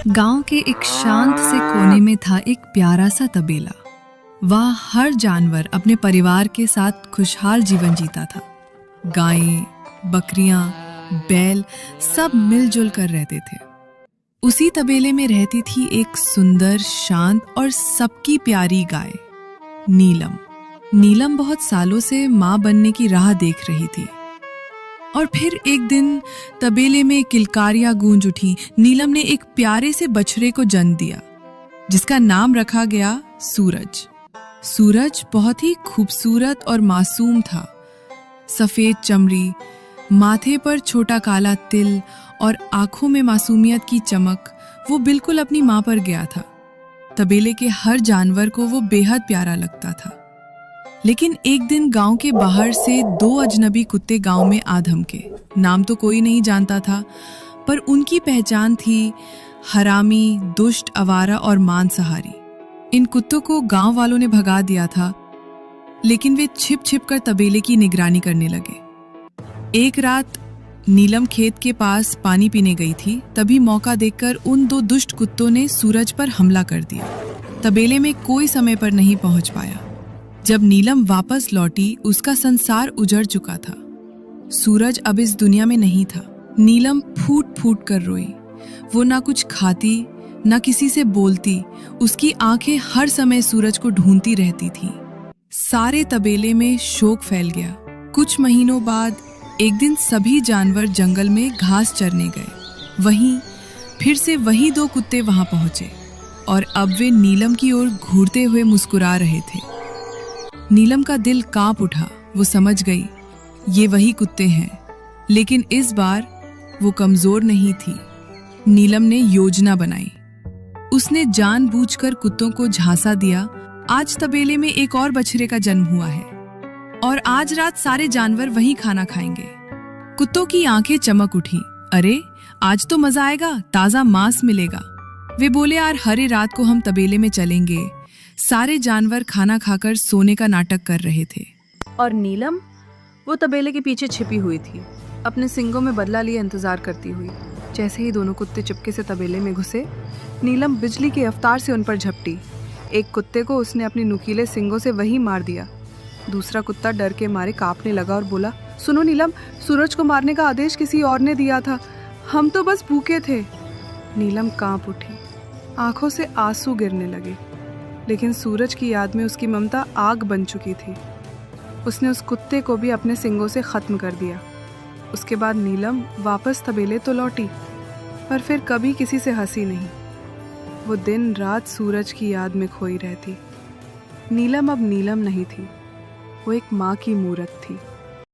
गांव के एक शांत से कोने में था एक प्यारा सा तबेला। वहाँ हर जानवर अपने परिवार के साथ खुशहाल जीवन जीता था। गायें, बकरियां, बैल सब मिलजुल कर रहते थे। उसी तबेले में रहती थी एक सुंदर, शांत और सबकी प्यारी गाय, नीलम। नीलम बहुत सालों से माँ बनने की राह देख रही थी। और फिर एक दिन तबेले में किलकारियां गूंज उठी। नीलम ने एक प्यारे से बछड़े को जन्म दिया, जिसका नाम रखा गया सूरज। सूरज बहुत ही खूबसूरत और मासूम था। सफेद चमड़ी, माथे पर छोटा काला तिल और आंखों में मासूमियत की चमक, वो बिल्कुल अपनी माँ पर गया था। तबेले के हर जानवर को वो बेहद प्यारा लगता था। लेकिन एक दिन गांव के बाहर से 2 अजनबी कुत्ते गांव में आ धमके। नाम तो कोई नहीं जानता था, पर उनकी पहचान थी हरामी, दुष्ट, आवारा और मांसाहारी। इन कुत्तों को गांव वालों ने भगा दिया था, लेकिन वे छिप छिप कर तबेले की निगरानी करने लगे। एक रात नीलम खेत के पास पानी पीने गई थी। तभी मौका देखकर उन 2 दुष्ट कुत्तों ने सूरज पर हमला कर दिया। तबेले में कोई समय पर नहीं पहुंच पाया। जब नीलम वापस लौटी, उसका संसार उजड़ चुका था। सूरज अब इस दुनिया में नहीं था। नीलम फूट फूट कर रोई। वो ना कुछ खाती, ना किसी से बोलती। उसकी आंखें हर समय सूरज को ढूंढती रहती थीं। सारे तबेले में शोक फैल गया। कुछ महीनों बाद एक दिन सभी जानवर जंगल में घास चरने गए। वहीं फिर से वही 2 कुत्ते वहां पहुंचे और अब वे नीलम की ओर घूरते हुए मुस्कुरा रहे थे। नीलम का दिल कांप उठा। वो समझ गई, ये वही कुत्ते हैं। लेकिन इस बार वो कमजोर नहीं थी। नीलम ने योजना बनाई। उसने जानबूझकर कुत्तों को झांसा दिया। आज तबेले में एक और बछड़े का जन्म हुआ है और आज रात सारे जानवर वहीं खाना खाएंगे। कुत्तों की आंखें चमक उठी। अरे, आज तो मजा आएगा, ताजा मांस मिलेगा। वे बोले, यार, हर रात को हम तबेले में चलेंगे। सारे जानवर खाना खाकर सोने का नाटक कर रहे थे और नीलम वो तबेले के पीछे छिपी हुई थी, अपने सींगों में बदला लिए इंतजार करती हुई। जैसे ही दोनों कुत्ते चुपके से तबेले में घुसे, नीलम बिजली की रफ्तार से उन पर झपटी। एक कुत्ते को उसने अपने नुकीले सींगों से वहीं मार दिया। दूसरा कुत्ता डर के मारे कांपने लगा और बोला, सुनो नीलम, सूरज को मारने का आदेश किसी और ने दिया था, हम तो बस भूखे थे। नीलम कांप उठी, आंखों से आंसू गिरने लगे। लेकिन सूरज की याद में उसकी ममता आग बन चुकी थी। उसने उस कुत्ते को भी अपने सींगों से खत्म कर दिया। उसके बाद नीलम वापस तबेले तो लौटी, पर फिर कभी किसी से हंसी नहीं। वो दिन रात सूरज की याद में खोई रहती। नीलम अब नीलम नहीं थी, वो एक माँ की मूरत थी।